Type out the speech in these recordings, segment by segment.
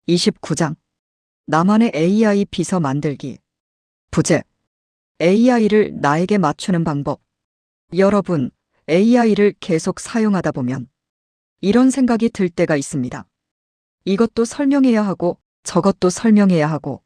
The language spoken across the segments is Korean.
29장. 나만의 AI 비서 만들기. 부제. AI를 나에게 맞추는 방법. 여러분, AI를 계속 사용하다 보면 이런 생각이 들 때가 있습니다. 이것도 설명해야 하고 저것도 설명해야 하고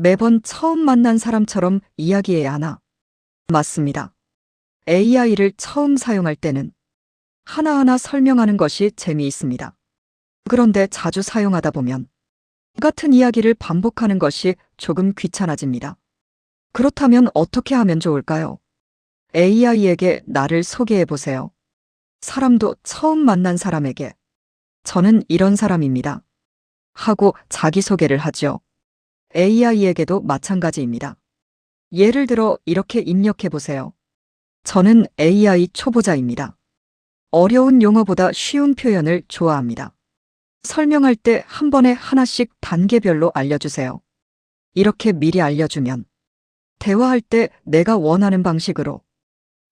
매번 처음 만난 사람처럼 이야기해야 하나? 맞습니다. AI를 처음 사용할 때는 하나하나 설명하는 것이 재미있습니다. 그런데 자주 사용하다 보면 같은 이야기를 반복하는 것이 조금 귀찮아집니다. 그렇다면 어떻게 하면 좋을까요? AI에게 나를 소개해 보세요. 사람도 처음 만난 사람에게 저는 이런 사람입니다 하고 자기소개를 하죠. AI에게도 마찬가지입니다. 예를 들어 이렇게 입력해 보세요. 저는 AI 초보자입니다. 어려운 용어보다 쉬운 표현을 좋아합니다. 설명할 때 한 번에 하나씩 단계별로 알려주세요. 이렇게 미리 알려주면 대화할 때 내가 원하는 방식으로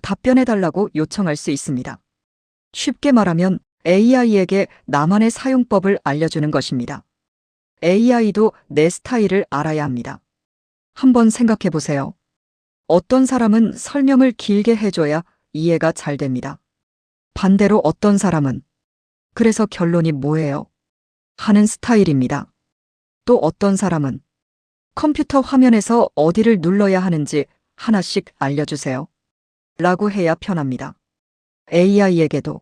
답변해달라고 요청할 수 있습니다. 쉽게 말하면 AI에게 나만의 사용법을 알려주는 것입니다. AI도 내 스타일을 알아야 합니다. 한번 생각해 보세요. 어떤 사람은 설명을 길게 해줘야 이해가 잘 됩니다. 반대로 어떤 사람은 그래서 결론이 뭐예요? 하는 스타일입니다. 또 어떤 사람은 컴퓨터 화면에서 어디를 눌러야 하는지 하나씩 알려주세요. 라고 해야 편합니다. AI에게도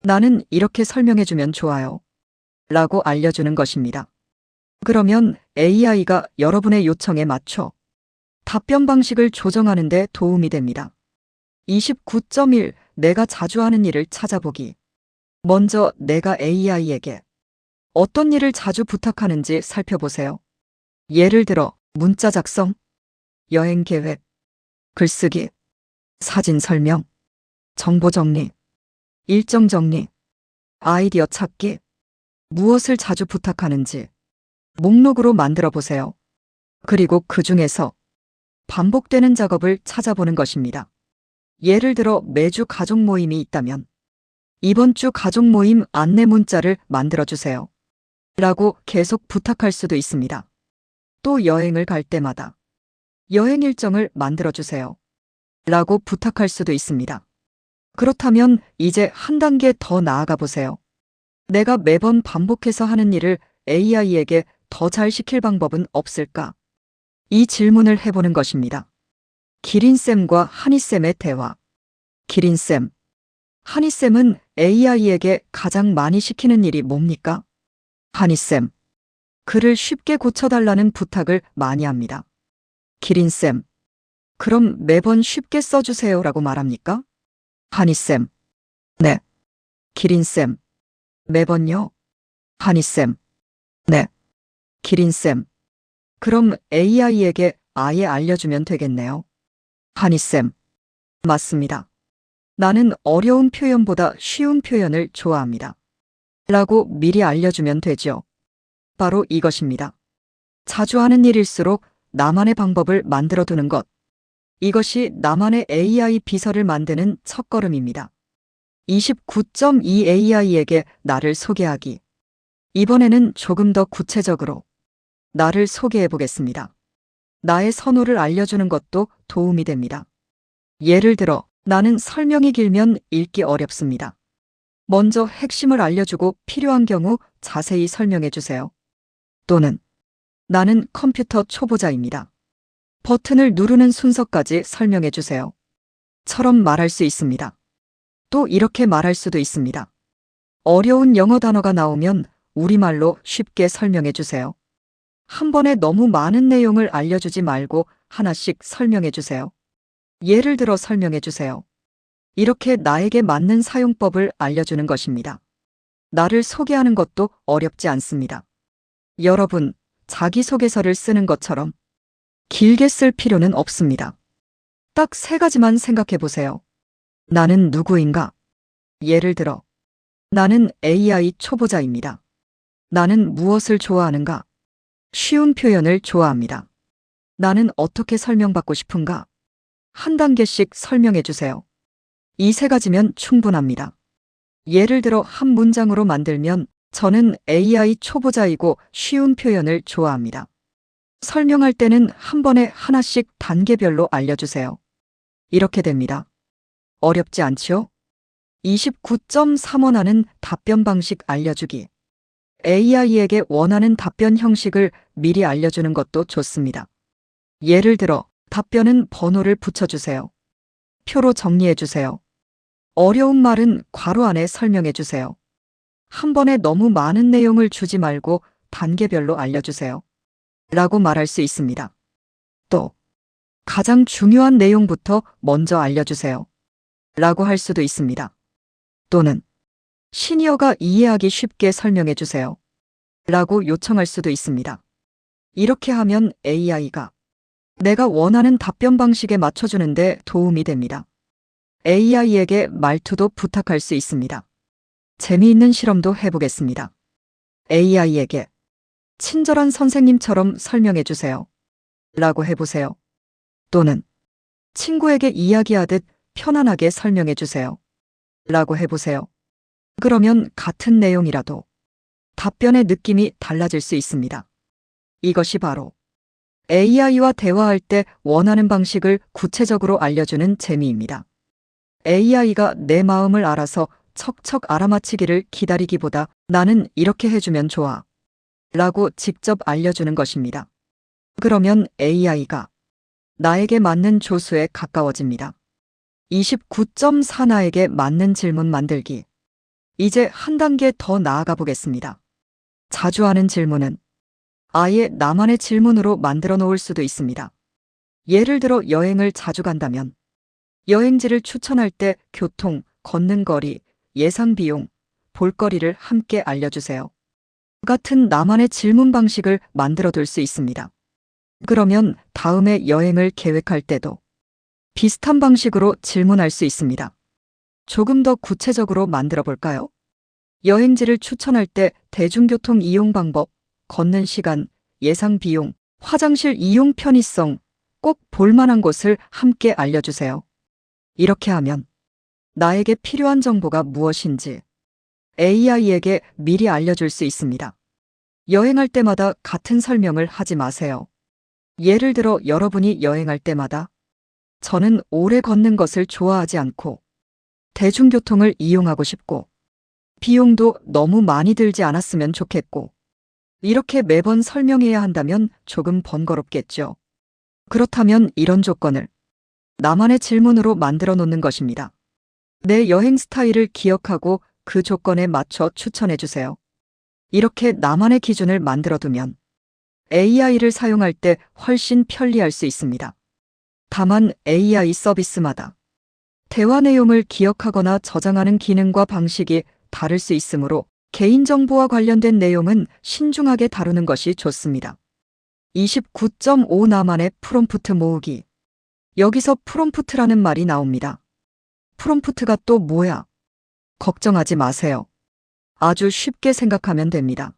나는 이렇게 설명해주면 좋아요. 라고 알려주는 것입니다. 그러면 AI가 여러분의 요청에 맞춰 답변 방식을 조정하는 데 도움이 됩니다. 29.1. 내가 자주 하는 일을 찾아보기. 먼저 내가 AI에게 어떤 일을 자주 부탁하는지 살펴보세요. 예를 들어 문자 작성, 여행 계획, 글쓰기, 사진 설명, 정보 정리, 일정 정리, 아이디어 찾기, 무엇을 자주 부탁하는지 목록으로 만들어 보세요. 그리고 그 중에서 반복되는 작업을 찾아보는 것입니다. 예를 들어 매주 가족 모임이 있다면 이번 주 가족 모임 안내 문자를 만들어 주세요. 라고 계속 부탁할 수도 있습니다. 또 여행을 갈 때마다 여행 일정을 만들어 주세요. 라고 부탁할 수도 있습니다. 그렇다면 이제 한 단계 더 나아가 보세요. 내가 매번 반복해서 하는 일을 AI에게 더 잘 시킬 방법은 없을까? 이 질문을 해보는 것입니다. 기린쌤과 한이쌤의 대화. 기린쌤. 한이쌤은 AI에게 가장 많이 시키는 일이 뭡니까? 한이쌤. 글을 쉽게 고쳐달라는 부탁을 많이 합니다. 기린쌤. 그럼 매번 쉽게 써주세요라고 말합니까? 한이쌤. 네. 기린쌤. 매번요? 한이쌤. 네. 기린쌤. 그럼 AI에게 아예 알려주면 되겠네요. 한이쌤. 맞습니다. 나는 어려운 표현보다 쉬운 표현을 좋아합니다. 라고 미리 알려주면 되죠. 바로 이것입니다. 자주 하는 일일수록 나만의 방법을 만들어 두는 것. 이것이 나만의 AI 비서를 만드는 첫걸음입니다. 29.2 AI에게 나를 소개하기. 이번에는 조금 더 구체적으로 나를 소개해 보겠습니다. 나의 선호를 알려주는 것도 도움이 됩니다. 예를 들어 나는 설명이 길면 읽기 어렵습니다. 먼저 핵심을 알려주고 필요한 경우 자세히 설명해 주세요. 또는 나는 컴퓨터 초보자입니다. 버튼을 누르는 순서까지 설명해 주세요. 처럼 말할 수 있습니다. 또 이렇게 말할 수도 있습니다. 어려운 영어 단어가 나오면 우리말로 쉽게 설명해 주세요. 한 번에 너무 많은 내용을 알려주지 말고 하나씩 설명해 주세요. 예를 들어 설명해 주세요. 이렇게 나에게 맞는 사용법을 알려주는 것입니다. 나를 소개하는 것도 어렵지 않습니다. 여러분, 자기소개서를 쓰는 것처럼 길게 쓸 필요는 없습니다. 딱 3가지만 생각해 보세요. 나는 누구인가? 예를 들어, 나는 AI 초보자입니다. 나는 무엇을 좋아하는가? 쉬운 표현을 좋아합니다. 나는 어떻게 설명받고 싶은가? 한 단계씩 설명해 주세요. 이 3가지면 충분합니다. 예를 들어 한 문장으로 만들면 저는 AI 초보자이고 쉬운 표현을 좋아합니다. 설명할 때는 한 번에 하나씩 단계별로 알려주세요. 이렇게 됩니다. 어렵지 않지요? 29.3원하는 답변 방식 알려주기. AI에게 원하는 답변 형식을 미리 알려주는 것도 좋습니다. 예를 들어, 답변은 번호를 붙여주세요. 표로 정리해주세요. 어려운 말은 괄호 안에 설명해주세요. 한 번에 너무 많은 내용을 주지 말고 단계별로 알려주세요. 라고 말할 수 있습니다. 또, 가장 중요한 내용부터 먼저 알려주세요. 라고 할 수도 있습니다. 또는, 시니어가 이해하기 쉽게 설명해주세요. 라고 요청할 수도 있습니다. 이렇게 하면 AI가 내가 원하는 답변 방식에 맞춰주는데 도움이 됩니다. AI에게 말투도 부탁할 수 있습니다. 재미있는 실험도 해보겠습니다. AI에게 친절한 선생님처럼 설명해주세요. 라고 해보세요. 또는 친구에게 이야기하듯 편안하게 설명해주세요. 라고 해보세요. 그러면 같은 내용이라도 답변의 느낌이 달라질 수 있습니다. 이것이 바로 AI와 대화할 때 원하는 방식을 구체적으로 알려주는 재미입니다. AI가 내 마음을 알아서 척척 알아맞히기를 기다리기보다 나는 이렇게 해주면 좋아. 라고 직접 알려주는 것입니다. 그러면 AI가 나에게 맞는 조수에 가까워집니다. 29.4 나에게 맞는 질문 만들기. 이제 한 단계 더 나아가 보겠습니다. 자주 하는 질문은 아예 나만의 질문으로 만들어 놓을 수도 있습니다. 예를 들어 여행을 자주 간다면 여행지를 추천할 때 교통, 걷는 거리, 예상 비용, 볼거리를 함께 알려주세요. 같은 나만의 질문 방식을 만들어 둘 수 있습니다. 그러면 다음에 여행을 계획할 때도 비슷한 방식으로 질문할 수 있습니다. 조금 더 구체적으로 만들어 볼까요? 여행지를 추천할 때 대중교통 이용 방법, 걷는 시간, 예상 비용, 화장실 이용 편의성, 꼭 볼만한 곳을 함께 알려주세요. 이렇게 하면 나에게 필요한 정보가 무엇인지 AI에게 미리 알려줄 수 있습니다. 여행할 때마다 같은 설명을 하지 마세요. 예를 들어 여러분이 여행할 때마다 저는 오래 걷는 것을 좋아하지 않고 대중교통을 이용하고 싶고 비용도 너무 많이 들지 않았으면 좋겠고 이렇게 매번 설명해야 한다면 조금 번거롭겠죠. 그렇다면 이런 조건을 나만의 질문으로 만들어 놓는 것입니다. 내 여행 스타일을 기억하고 그 조건에 맞춰 추천해 주세요. 이렇게 나만의 기준을 만들어 두면 AI를 사용할 때 훨씬 편리할 수 있습니다. 다만 AI 서비스마다 대화 내용을 기억하거나 저장하는 기능과 방식이 다를 수 있으므로 개인정보와 관련된 내용은 신중하게 다루는 것이 좋습니다. 29.5 나만의 프롬프트 모으기. 여기서 프롬프트라는 말이 나옵니다. 프롬프트가 또 뭐야? 걱정하지 마세요. 아주 쉽게 생각하면 됩니다.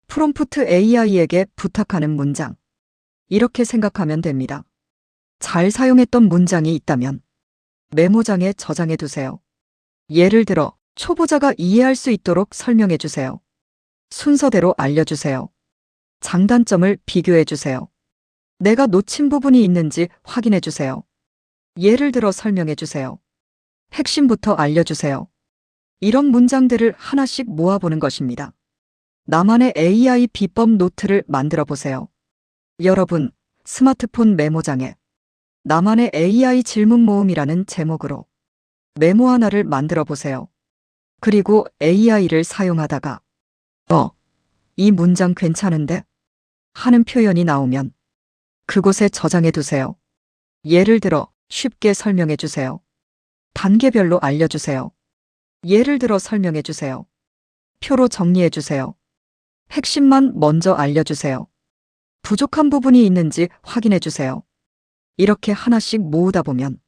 프롬프트 AI에게 부탁하는 문장. 이렇게 생각하면 됩니다. 잘 사용했던 문장이 있다면 메모장에 저장해 두세요. 예를 들어 초보자가 이해할 수 있도록 설명해 주세요. 순서대로 알려주세요. 장단점을 비교해 주세요. 내가 놓친 부분이 있는지 확인해 주세요. 예를 들어 설명해 주세요. 핵심부터 알려주세요. 이런 문장들을 하나씩 모아보는 것입니다. 나만의 AI 비법 노트를 만들어 보세요. 여러분, 스마트폰 메모장에 나만의 AI 질문 모음이라는 제목으로 메모 하나를 만들어 보세요. 그리고 AI를 사용하다가 이 문장 괜찮은데? 하는 표현이 나오면 그곳에 저장해 두세요. 예를 들어 쉽게 설명해 주세요. 단계별로 알려주세요. 예를 들어 설명해 주세요. 표로 정리해 주세요. 핵심만 먼저 알려주세요. 부족한 부분이 있는지 확인해 주세요. 이렇게 하나씩 모으다 보면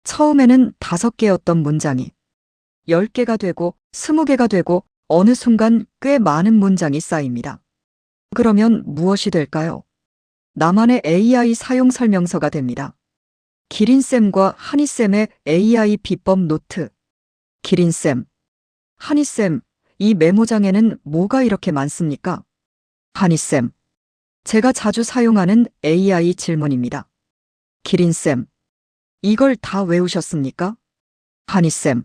처음에는 5개였던 문장이 10개가 되고 20개가 되고 어느 순간 꽤 많은 문장이 쌓입니다. 그러면 무엇이 될까요? 나만의 AI 사용 설명서가 됩니다. 기린쌤과 하니쌤의 AI 비법 노트. 기린쌤, 하니쌤, 이 메모장에는 뭐가 이렇게 많습니까? 한희쌤, 제가 자주 사용하는 AI 질문입니다. 기린쌤, 이걸 다 외우셨습니까? 한희쌤,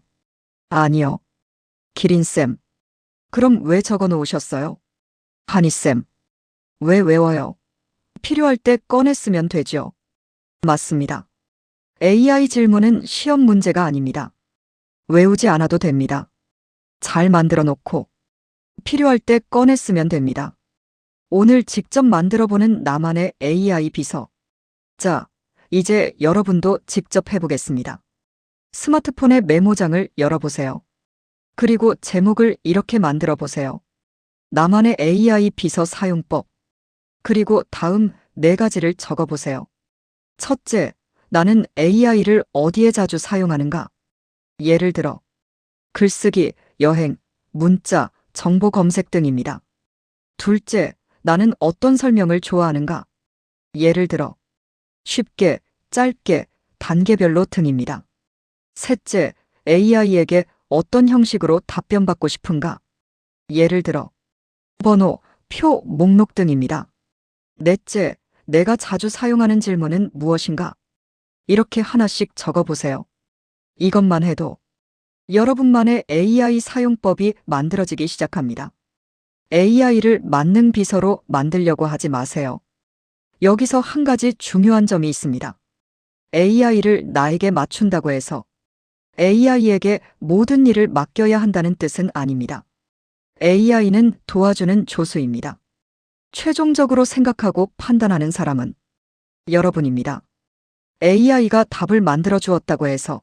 아니요. 기린쌤, 그럼 왜 적어 놓으셨어요? 한희쌤, 왜 외워요? 필요할 때 꺼내 쓰면 되죠. 맞습니다. AI 질문은 시험 문제가 아닙니다. 외우지 않아도 됩니다. 잘 만들어 놓고 필요할 때 꺼내 쓰면 됩니다. 오늘 직접 만들어 보는 나만의 AI 비서. 자, 이제 여러분도 직접 해보겠습니다. 스마트폰의 메모장을 열어보세요. 그리고 제목을 이렇게 만들어 보세요. 나만의 AI 비서 사용법. 그리고 다음 4가지를 적어 보세요. 첫째, 나는 AI를 어디에 자주 사용하는가? 예를 들어, 글쓰기, 여행, 문자, 정보 검색 등입니다. 둘째, 나는 어떤 설명을 좋아하는가? 예를 들어, 쉽게, 짧게, 단계별로 등입니다. 셋째, AI에게 어떤 형식으로 답변받고 싶은가? 예를 들어, 번호, 표, 목록 등입니다. 넷째, 내가 자주 사용하는 질문은 무엇인가? 이렇게 하나씩 적어보세요. 이것만 해도 여러분만의 AI 사용법이 만들어지기 시작합니다. AI를 만능 비서로 만들려고 하지 마세요. 여기서 한 가지 중요한 점이 있습니다. AI를 나에게 맞춘다고 해서 AI에게 모든 일을 맡겨야 한다는 뜻은 아닙니다. AI는 도와주는 조수입니다. 최종적으로 생각하고 판단하는 사람은 여러분입니다. AI가 답을 만들어 주었다고 해서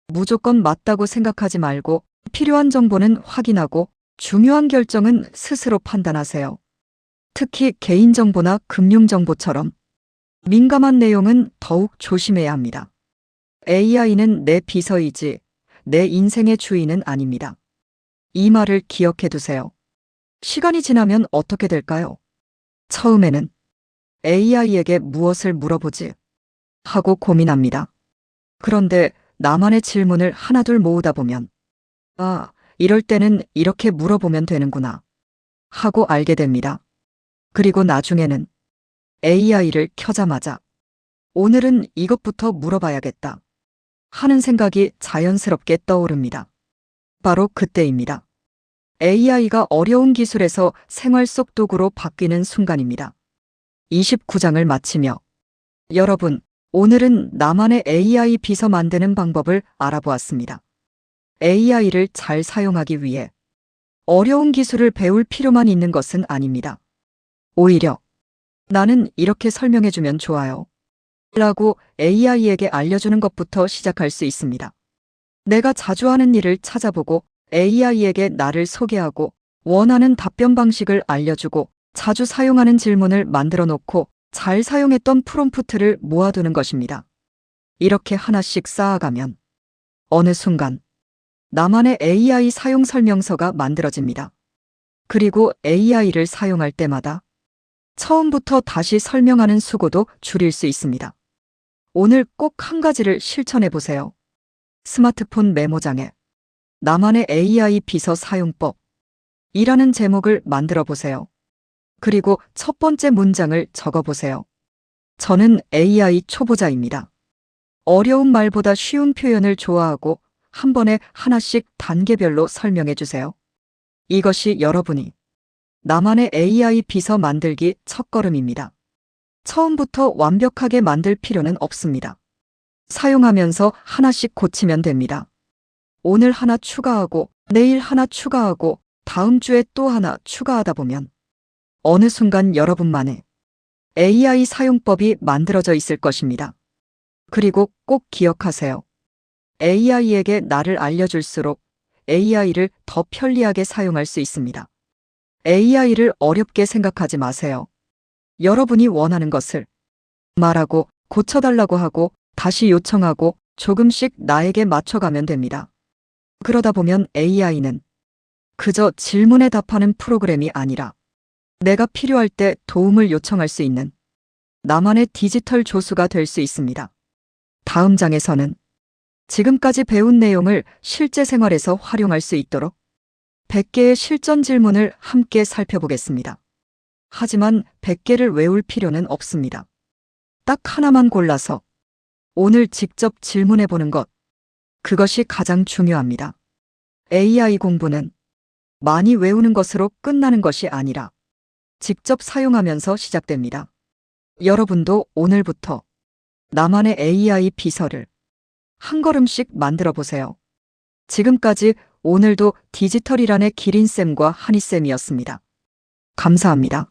무조건 맞다고 생각하지 말고 필요한 정보는 확인하고 중요한 결정은 스스로 판단하세요. 특히 개인정보나 금융정보처럼 민감한 내용은 더욱 조심해야 합니다. AI는 내 비서이지 내 인생의 주인은 아닙니다. 이 말을 기억해 두세요. 시간이 지나면 어떻게 될까요? 처음에는 AI에게 무엇을 물어보지? 하고 고민합니다. 그런데 나만의 질문을 하나둘 모으다 보면 아, 이럴 때는 이렇게 물어보면 되는구나 하고 알게 됩니다. 그리고 나중에는 AI를 켜자마자 오늘은 이것부터 물어봐야겠다 하는 생각이 자연스럽게 떠오릅니다. 바로 그때입니다. AI가 어려운 기술에서 생활 속 도구로 바뀌는 순간입니다. 29장을 마치며 여러분, 오늘은 나만의 AI 비서 만드는 방법을 알아보았습니다. AI를 잘 사용하기 위해 어려운 기술을 배울 필요만 있는 것은 아닙니다. 오히려 나는 이렇게 설명해주면 좋아요 라고 AI에게 알려주는 것부터 시작할 수 있습니다. 내가 자주 하는 일을 찾아보고 AI에게 나를 소개하고 원하는 답변 방식을 알려주고 자주 사용하는 질문을 만들어 놓고 잘 사용했던 프롬프트를 모아두는 것입니다. 이렇게 하나씩 쌓아가면 어느 순간 나만의 AI 사용 설명서가 만들어집니다. 그리고 AI를 사용할 때마다 처음부터 다시 설명하는 수고도 줄일 수 있습니다. 오늘 꼭 한 가지를 실천해 보세요. 스마트폰 메모장에 나만의 AI 비서 사용법 이라는 제목을 만들어 보세요. 그리고 첫 번째 문장을 적어 보세요. 저는 AI 초보자입니다. 어려운 말보다 쉬운 표현을 좋아하고 한 번에 하나씩 단계별로 설명해 주세요. 이것이 여러분이 나만의 AI 비서 만들기 첫걸음입니다. 처음부터 완벽하게 만들 필요는 없습니다. 사용하면서 하나씩 고치면 됩니다. 오늘 하나 추가하고 내일 하나 추가하고 다음 주에 또 하나 추가하다 보면 어느 순간 여러분만의 AI 사용법이 만들어져 있을 것입니다. 그리고 꼭 기억하세요. AI에게 나를 알려줄수록 AI를 더 편리하게 사용할 수 있습니다. AI를 어렵게 생각하지 마세요. 여러분이 원하는 것을 말하고 고쳐달라고 하고 다시 요청하고 조금씩 나에게 맞춰가면 됩니다. 그러다 보면 AI는 그저 질문에 답하는 프로그램이 아니라 내가 필요할 때 도움을 요청할 수 있는 나만의 디지털 조수가 될 수 있습니다. 다음 장에서는 지금까지 배운 내용을 실제 생활에서 활용할 수 있도록 100개의 실전 질문을 함께 살펴보겠습니다. 하지만 100개를 외울 필요는 없습니다. 딱 하나만 골라서 오늘 직접 질문해 보는 것, 그것이 가장 중요합니다. AI 공부는 많이 외우는 것으로 끝나는 것이 아니라 직접 사용하면서 시작됩니다. 여러분도 오늘부터 나만의 AI 비서를 한 걸음씩 만들어 보세요. 지금까지 오늘도 디지털 일환의 기린쌤과 한희쌤이었습니다. 감사합니다.